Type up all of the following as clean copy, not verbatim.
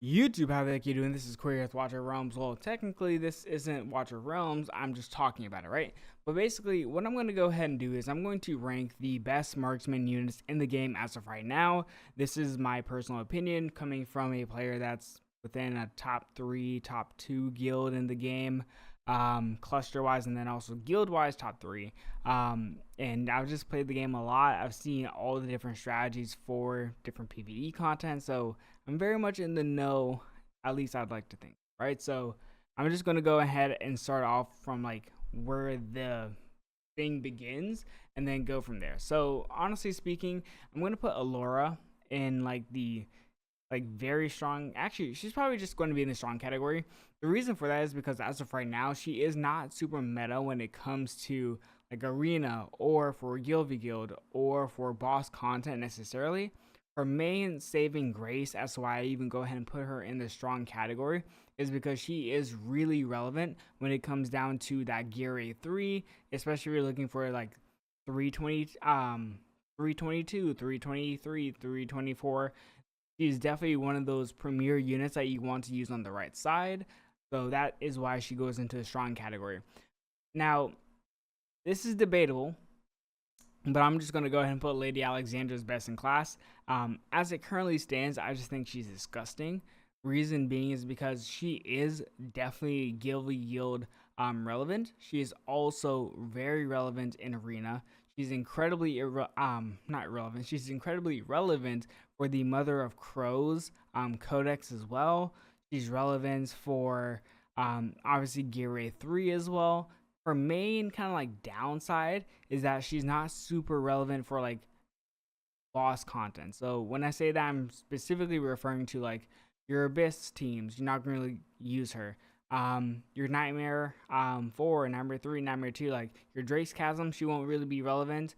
YouTube, how the heck you doing? This is Queer with Watcher Realms. Well, technically, this isn't Watcher Realms. I'm just talking about it, right? But basically, what I'm going to go ahead and do is I'm going to rank the best marksman units in the game as of right now. This is my personal opinion coming from a player that's within a top 3, top 2 guild in the game, cluster-wise, and then also guild-wise, top 3. And I've just played the game a lot. I've seen all the different strategies for different PvE content, so I'm very much in the know, at least I'd like to think, right? So I'm just going to go ahead and start off from like where the thing begins and then go from there. So honestly speaking, I'm going to put Allora in like the very strong. Actually, she's probably just going to be in the strong category. The reason for that is because as of right now, she is not super meta when it comes to like arena or for guild v guild or for boss content necessarily. Her main saving grace, as to why I even go ahead and put her in the strong category, is because she is really relevant when it comes down to that gear A3, especially if you're looking for like 320, 322, 323, 324. She's definitely one of those premier units that you want to use on the right side. So that is why she goes into the strong category. Now, this is debatable, but I'm just going to go ahead and put Lady Alexandras best in class. As it currently stands, I just think she's disgusting. Reason being is because she is definitely guild relevant. She is also very relevant in arena. She's incredibly not irrelevant. She's incredibly relevant for the Mother of Crows codex as well. She's relevant for obviously Gear A3 as well. Her main kind of like downside is that she's not super relevant for like boss content. So when I say that, I'm specifically referring to like your Abyss teams. You're not going to really use her. Your Nightmare 4, Nightmare 3, Nightmare 2, like your Drake's Chasm, she won't really be relevant.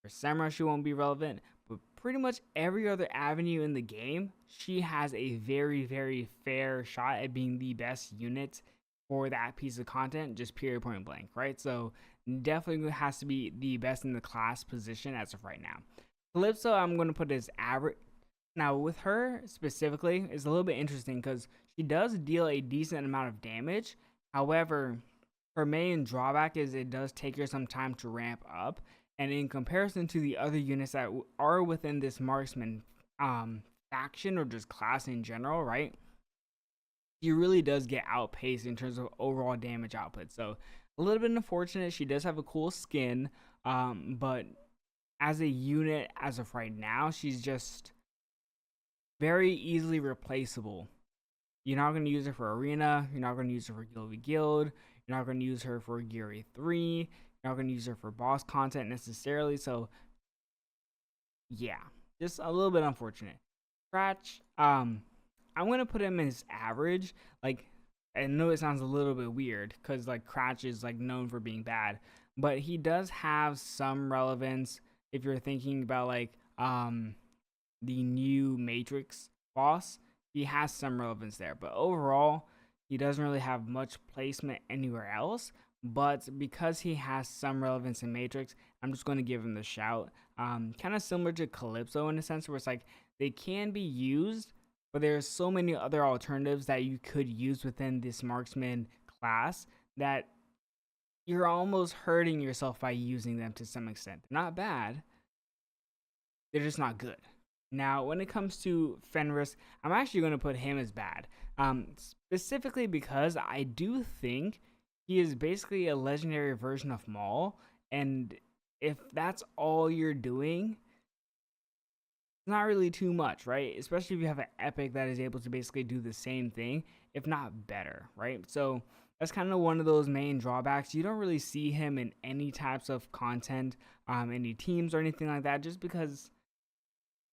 Your Sethra, she won't be relevant. But pretty much every other avenue in the game, she has a very, very fair shot at being the best unit for that piece of content, just period, point blank, right? So definitely has to be the best in the class position as of right now. Calypso, I'm going to put as average. Now, with her specifically, is a little bit interesting because she does deal a decent amount of damage. However, her main drawback is it does take her some time to ramp up. And in comparison to the other units that are within this marksman faction or just class in general, right? She really does get outpaced in terms of overall damage output. So a little bit unfortunate. She does have a cool skin, but as a unit, as of right now, she's just very easily replaceable. You're not going to use her for arena. You're not going to use her for guild v guild. You're not going to use her for gear A3. You're not going to use her for boss content necessarily. So yeah, just a little bit unfortunate. Cratch, I'm gonna put him as average. Like, I know it sounds a little bit weird because like Cratch is like known for being bad, but he does have some relevance if you're thinking about like the new Matrix boss. He has some relevance there, but overall, he doesn't really have much placement anywhere else. But because he has some relevance in Matrix, I'm just going to give him the shout. Kind of similar to Calypso in a sense, where it's like they can be used, but there's so many other alternatives that you could use within this marksman class that you're almost hurting yourself by using them to some extent. They're not bad, they're just not good. Now, when it comes to Fenrris, I'm actually going to put him as bad, specifically because I do think he is basically a legendary version of Maul, and if that's all you're doing, it's not really too much, right? Especially if you have an epic that is able to basically do the same thing, if not better, right? So that's kind of one of those main drawbacks. You don't really see him in any types of content, any teams or anything like that, just because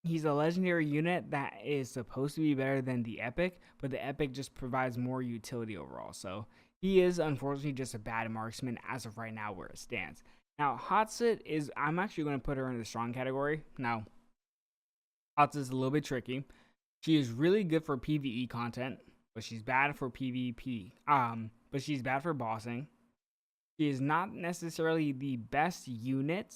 he's a legendary unit that is supposed to be better than the epic, but the epic just provides more utility overall. So he is unfortunately just a bad marksman as of right now where it stands. Now, Hotset is, I'm actually going to put her in the strong category. Now, Hotset is a little bit tricky. She is really good for PvE content, but she's bad for PvP. But she's bad for bossing. She is not necessarily the best unit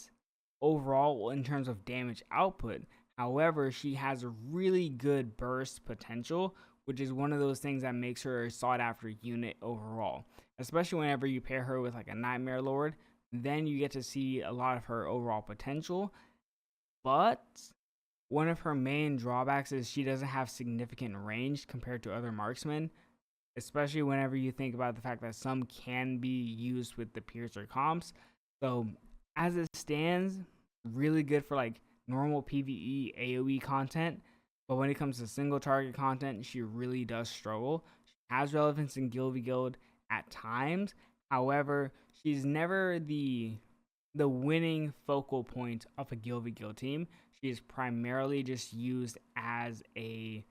overall in terms of damage output. However, she has a really good burst potential, which is one of those things that makes her a sought after unit overall. Especially whenever you pair her with like a Nightmare Lord, then you get to see a lot of her overall potential. But one of her main drawbacks is she doesn't have significant range compared to other marksmen, especially whenever you think about the fact that some can be used with the piercer comps. So as it stands, really good for like normal PvE AoE content, but when it comes to single target content, she really does struggle. She has relevance in Guild v Guild at times. However, she's never the winning focal point of a Guild v Guild team. She is primarily just used as a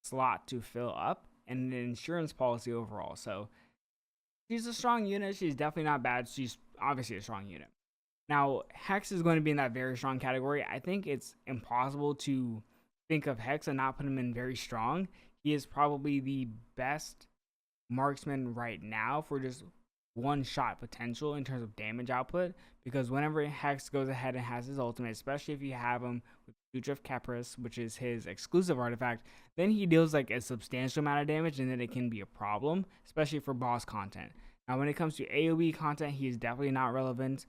slot to fill up and an insurance policy overall. So she's a strong unit. She's definitely not bad. She's obviously a strong unit. Now, Hex is going to be in that very strong category. I think it's impossible to think of Hex and not put him in very strong. He is probably the best marksman right now for just one-shot potential in terms of damage output, because whenever Hex goes ahead and has his ultimate, especially if you have him with Future of Kepris, which is his exclusive artifact, then he deals like a substantial amount of damage, and then it can be a problem, especially for boss content. Now, when it comes to AoE content, he is definitely not relevant,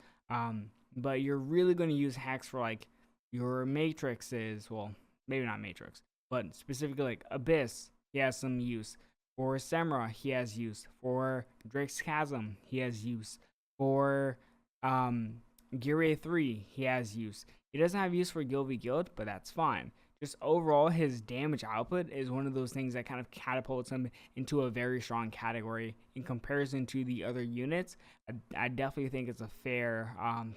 but you're really going to use Hex for like your matrices. Well, maybe not matrix, but specifically like Abyss, he has some use. For Semra, he has use. For Drake's Chasm, he has use. For Gear 3, he has use. He doesn't have use for Guild v Guild, but that's fine. Just overall, his damage output is one of those things that kind of catapults him into a very strong category in comparison to the other units. I definitely think it's a fair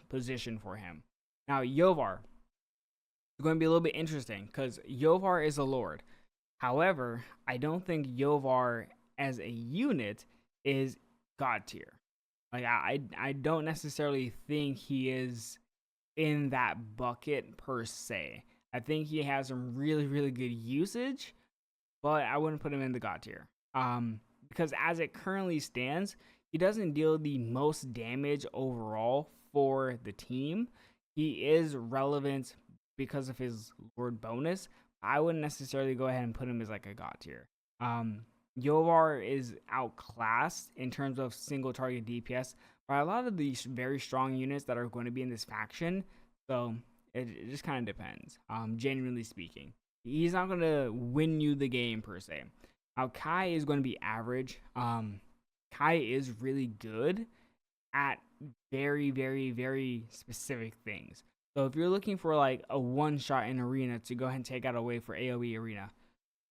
position for him. Now, Yovar is going to be a little bit interesting because Yovar is a Lord. However, I don't think Yovar as a unit is God tier. Like I don't necessarily think he is in that bucket per se. I think he has some really, really good usage, but I wouldn't put him in the God tier. Because as it currently stands, he doesn't deal the most damage overall for the team. He is relevant because of his Lord bonus. I wouldn't necessarily go ahead and put him as like a God tier. Yovar is outclassed in terms of single target DPS by a lot of these very strong units that are going to be in this faction. So it just kind of depends, genuinely speaking. He's not going to win you the game per se. Now, Kai is going to be average. Kai is really good at very, very, very specific things. So if you're looking for like a one-shot in arena to go ahead and take out a wave for AoE arena,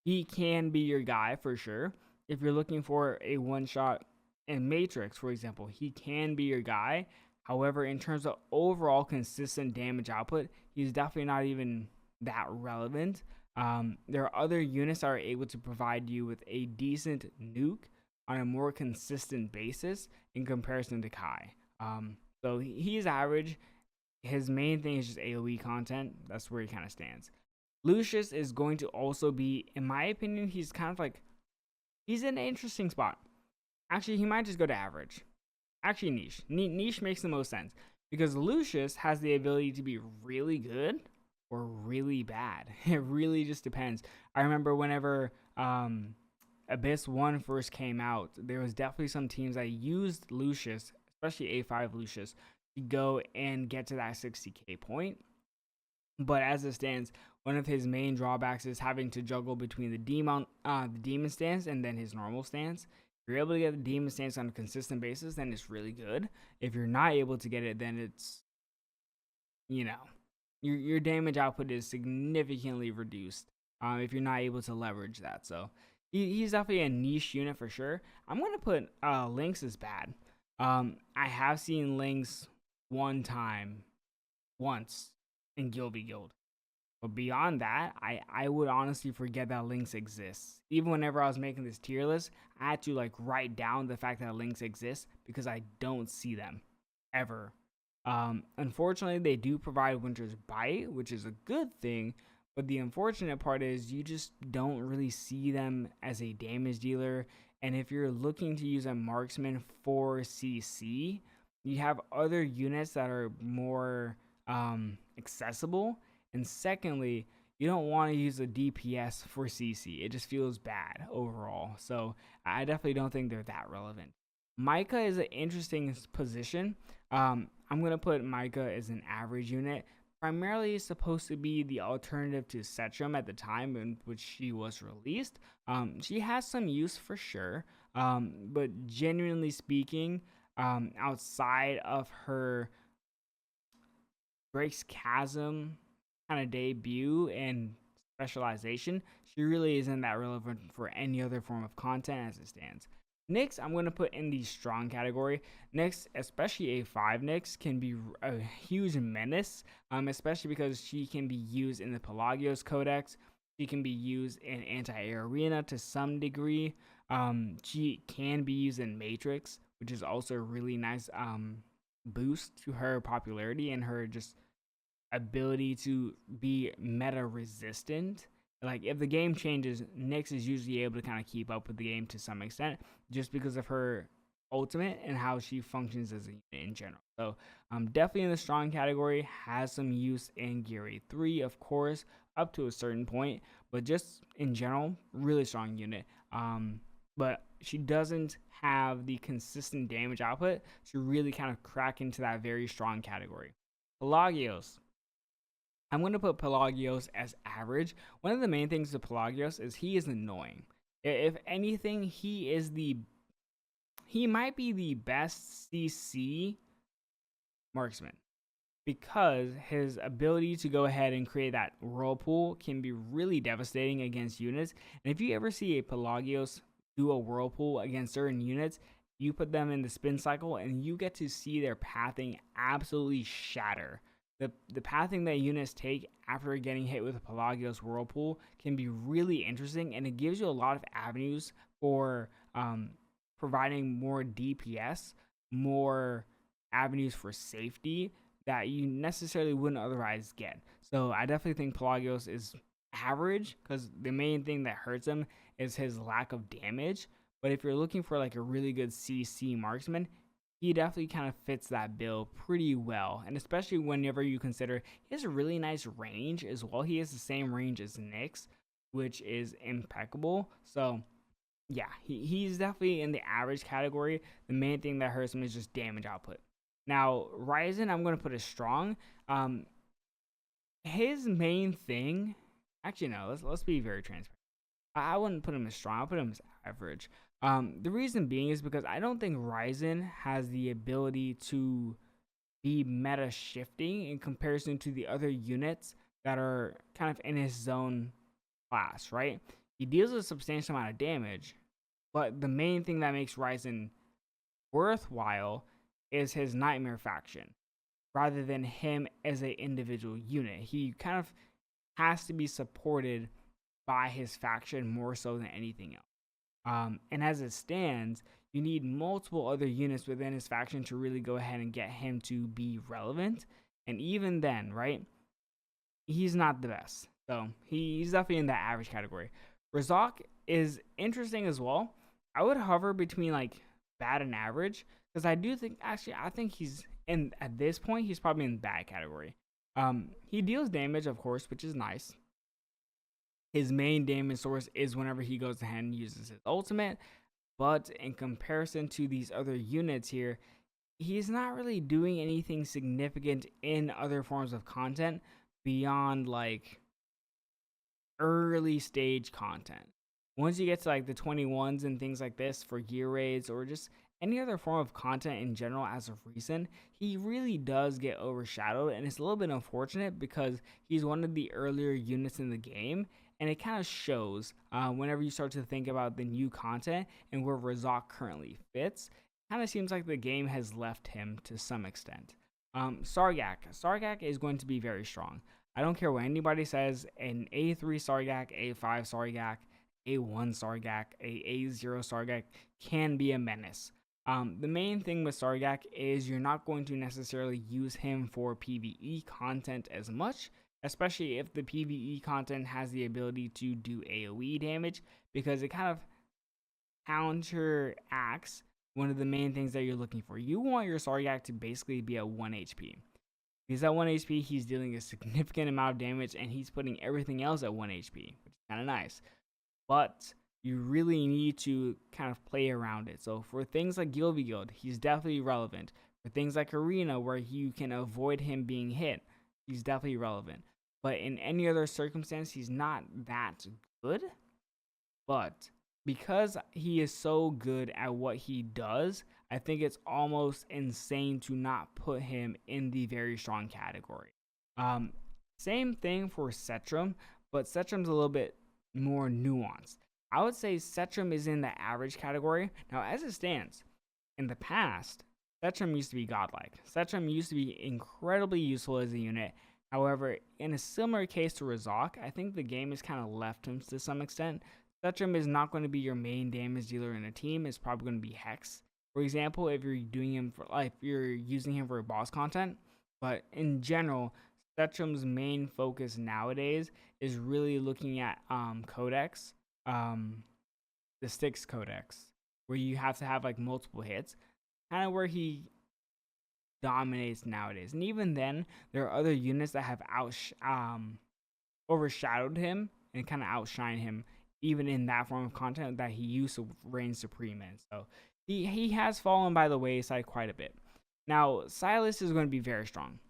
he can be your guy for sure. If you're looking for a one-shot in Matrix, for example, he can be your guy. However, in terms of overall consistent damage output, he's definitely not even that relevant. There are other units that are able to provide you with a decent nuke on a more consistent basis in comparison to Kai. So he's average. His main thing is just AoE content. That's where he kind of stands. Lucius is going to also be, in my opinion, he's kind of like, he's in an interesting spot. Actually, he might just go to average. Actually, niche. Niche makes the most sense because Lucius has the ability to be really good or really bad. It really just depends. I remember whenever Abyss 1 first came out, there was definitely some teams that used Lucius, especially A5 Lucius, to go and get to that 60k point. But as it stands, one of his main drawbacks is having to juggle between the demon stance and then his normal stance. If you're able to get the demon stance on a consistent basis, then it's really good. If you're not able to get it, then it's, you know, your damage output is significantly reduced if you're not able to leverage that. So he's definitely a niche unit for sure. I'm going to put Lynx as bad. I have seen Lynx once in Guild v Guild. But beyond that, I would honestly forget that Lynx exists. Even whenever I was making this tier list, I had to like write down the fact that Lynx exists because I don't see them ever. Unfortunately, they do provide Winter's Bite, which is a good thing. But the unfortunate part is you just don't really see them as a damage dealer. And if you're looking to use a marksman for CC, you have other units that are more accessible. And secondly, you don't want to use a DPS for CC. It just feels bad overall. So I definitely don't think they're that relevant. Micah is an interesting position. I'm going to put Micah as an average unit. Primarily is supposed to be the alternative to Cetrum at the time in which she was released. She has some use for sure, but genuinely speaking, outside of her Breaks Chasm kind of debut and specialization, she really isn't that relevant for any other form of content as it stands. Nyx, I'm going to put in the strong category. Nyx, especially A5 Nyx, can be a huge menace, especially because she can be used in the Pelagios Codex. She can be used in Anti-Air Arena to some degree. She can be used in Matrix, which is also a really nice boost to her popularity and her just ability to be meta resistant. Like, if the game changes, Nyx is usually able to kind of keep up with the game to some extent just because of her ultimate and how she functions as a unit in general. So definitely in the strong category, has some use in Gear 3, of course, up to a certain point, but just in general, really strong unit. But she doesn't have the consistent damage output to really kind of crack into that very strong category. Pelagios. I'm going to put Pelagios as average. One of the main things with Pelagios is he is annoying. If anything, he might be the best CC marksman because his ability to go ahead and create that whirlpool can be really devastating against units. And if you ever see a Pelagios do a whirlpool against certain units, you put them in the spin cycle and you get to see their pathing absolutely shatter. The pathing that units take after getting hit with a Pelagios whirlpool can be really interesting, and it gives you a lot of avenues for providing more DPS, more avenues for safety that you necessarily wouldn't otherwise get. So I definitely think Pelagios is average because the main thing that hurts him is his lack of damage. But if you're looking for like a really good CC marksman, he definitely kind of fits that bill pretty well. And especially whenever you consider he has a really nice range as well. He has the same range as Nyx, which is impeccable. So yeah, he's definitely in the average category. The main thing that hurts him is just damage output. Now, Ryzen, I'm going to put as strong. His main thing, actually no, let's be very transparent. I wouldn't put him as strong. I'll put him as average. The reason being is because I don't think Ryzen has the ability to be meta shifting in comparison to the other units that are kind of in his zone class, right? He deals a substantial amount of damage, but the main thing that makes Ryzen worthwhile is his Nightmare faction rather than him as an individual unit. He kind of has to be supported by his faction more so than anything else. And as it stands, you need multiple other units within his faction to really go ahead and get him to be relevant. And even then, right, he's not the best. So he's definitely in that average category. Rzok is interesting as well. I would hover between like bad and average because I do think, actually, I think he's in, at this point, he's probably in the bad category. He deals damage, of course, which is nice. His main damage source is whenever he goes ahead and uses his ultimate. But in comparison to these other units here, he's not really doing anything significant in other forms of content beyond like early stage content. Once you get to like the 21s and things like this for gear raids or just any other form of content in general as of recent, he really does get overshadowed, and it's a little bit unfortunate because he's one of the earlier units in the game, and it kind of shows whenever you start to think about the new content and where Rzok currently fits. Kind of seems like the game has left him to some extent. Sargak is going to be very strong. I don't care what anybody says, an A3 Sargak, A5 Sargak, A1 Sargak, A0 Sargak can be a menace. The main thing with Sargak is you're not going to necessarily use him for PvE content as much, especially if the PvE content has the ability to do AoE damage, because it kind of counteracts one of the main things that you're looking for. You want your Sargak to basically be at 1 HP. Because at 1 HP, he's dealing a significant amount of damage, and he's putting everything else at 1 HP, which is kind of nice. But you really need to kind of play around it. So for things like Gilby Guild, he's definitely relevant. For things like Arena, where you can avoid him being hit, he's definitely relevant. But in any other circumstance, he's not that good. But because he is so good at what he does, I think it's almost insane to not put him in the very strong category. Same thing for Cetrum, but Cetrum's a little bit more nuanced. I would say Cetrum is in the average category. Now, as it stands, in the past, Cetrum used to be godlike. Cetrum used to be incredibly useful as a unit. However, in a similar case to Rzok, I think the game has kind of left him to some extent. Cetrum is not going to be your main damage dealer in a team. It's probably going to be Hex, for example, if you're doing him for like you're using him for boss content. But in general, Cetrum's main focus nowadays is really looking at Codex, the Styx Codex, where you have to have like multiple hits, kind of where he dominates nowadays. And even then, there are other units that have overshadowed him and kind of outshine him, even in that form of content that he used to reign supreme in. So he has fallen by the wayside quite a bit. Now, Silas is going to be very strong.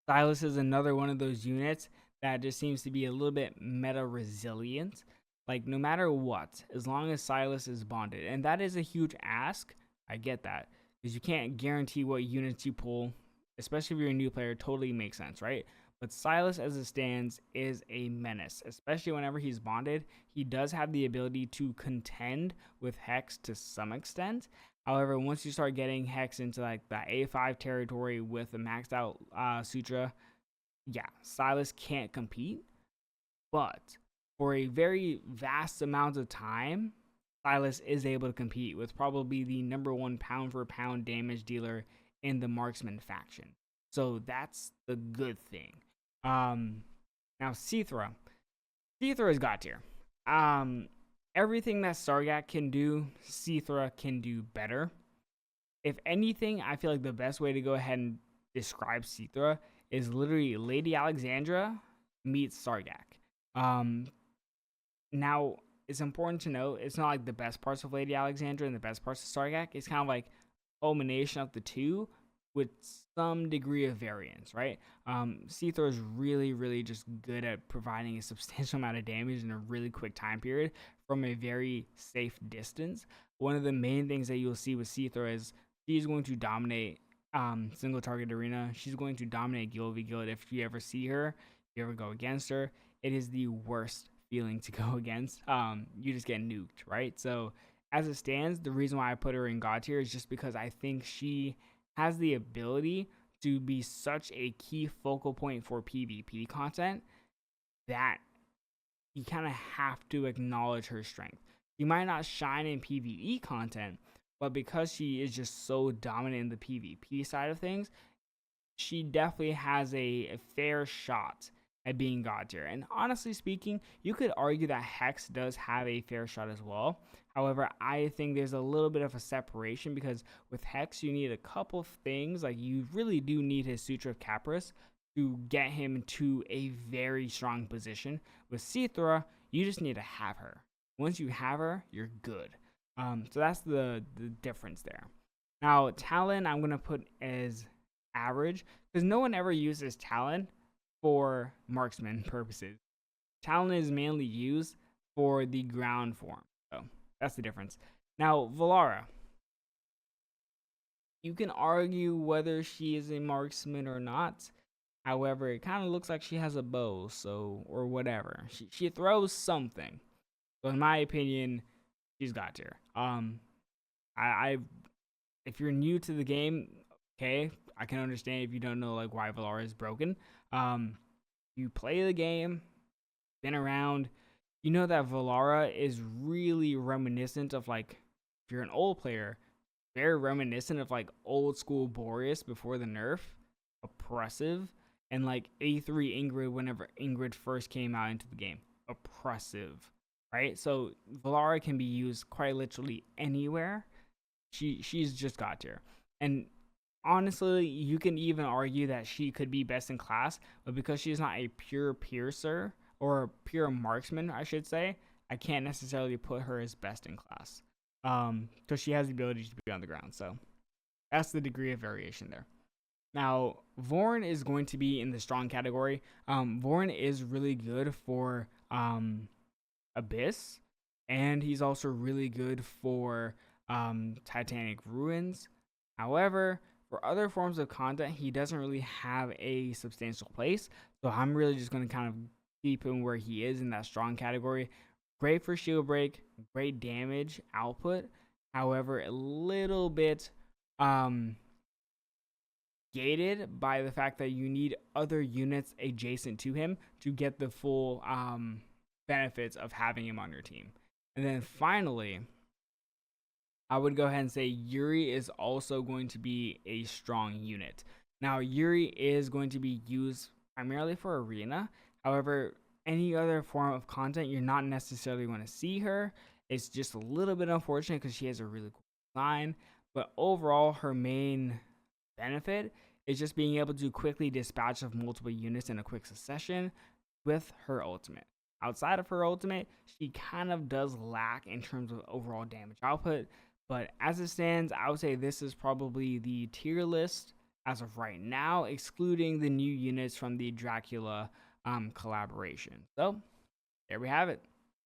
Silas is another one of those units that just seems to be a little bit meta resilient. Like, no matter what, as long as Silas is bonded. And that is a huge ask. I get that. Because you can't guarantee what units you pull, especially if you're a new player. Totally makes sense, right? But Silas, as it stands, is a menace, especially whenever he's bonded. He does have the ability to contend with Hex to some extent. However, once you start getting Hex into like the A5 territory with a maxed out Sutra, yeah, Silas can't compete. But for a very vast amount of time, Silas is able to compete with probably the #1 pound for pound damage dealer in the Marksmen faction. So that's the good thing. Now Sethra is god tier. Everything that Sargat can do, Sethra can do better. If anything, I feel like the best way to go ahead and describe Sethra is literally Lady Alexandra meets Sargak. Now it's important to note it's not like the best parts of Lady Alexandra and the best parts of Sargak. It's kind of like culmination of the two with some degree of variance, right? Sethra is really, really just good at providing a substantial amount of damage in a really quick time period from a very safe distance. One of the main things that you'll see with Sethra is she's going to dominate single target arena. She's going to dominate Guild v Guild. If you ever see her, if you ever go against her, it is the worst feeling to go against. You just get nuked, right? So as it stands, the reason why I put her in god tier is just because I think she has the ability to be such a key focal point for PvP content that you kind of have to acknowledge her strength. She might not shine in PvE content, but because she is just so dominant in the PvP side of things, she definitely has a fair shot at being god tier. And honestly speaking, you could argue that Hex does have a fair shot as well. However, I think there's a little bit of a separation because with Hex, you need a couple of things. Like, you really do need his Sutra of Capris to get him to a very strong position. With Sethra, you just need to have her. Once you have her, you're good. So that's the difference there. Now, Talon, I'm going to put as average because no one ever uses Talon for marksman purposes. Talon is mainly used for the ground form. So that's the difference. Now, Allora. You can argue whether she is a marksman or not. However, it kind of looks like she has a bow, so, or whatever. She throws something. So in my opinion, she's god tier. If you're new to the game, okay, I can understand if you don't know like why Allora is broken. You play the game, been around, you know that Allora is really reminiscent of like, if you're an old player, very reminiscent of like old school Boreas before the nerf, oppressive, and like A3 Ingrid whenever Ingrid first came out into the game, oppressive, right? So Allora can be used quite literally anywhere. She's just god tier. And honestly, you can even argue that she could be best in class, but because she's not a pure piercer or a pure marksman, I should say, I can't necessarily put her as best in class. Because she has the ability to be on the ground. So that's the degree of variation there. Now, Vorn is going to be in the strong category. Vorn is really good for Abyss, and he's also really good for Titanic Ruins. However, for other forms of content, he doesn't really have a substantial place. So I'm really just going to kind of keep him where he is in that strong category. Great for shield break, great damage output. However, a little bit gated by the fact that you need other units adjacent to him to get the full benefits of having him on your team. And then finally, I would go ahead and say Yuri is also going to be a strong unit. Now, Yuri is going to be used primarily for arena. However, any other form of content, you're not necessarily going to see her. It's just a little bit unfortunate because she has a really cool design. But overall, her main benefit is just being able to quickly dispatch of multiple units in a quick succession with her ultimate. Outside of her ultimate, she kind of does lack in terms of overall damage output. But as it stands, I would say this is probably the tier list as of right now, excluding the new units from the Dracula collaboration. So there we have it.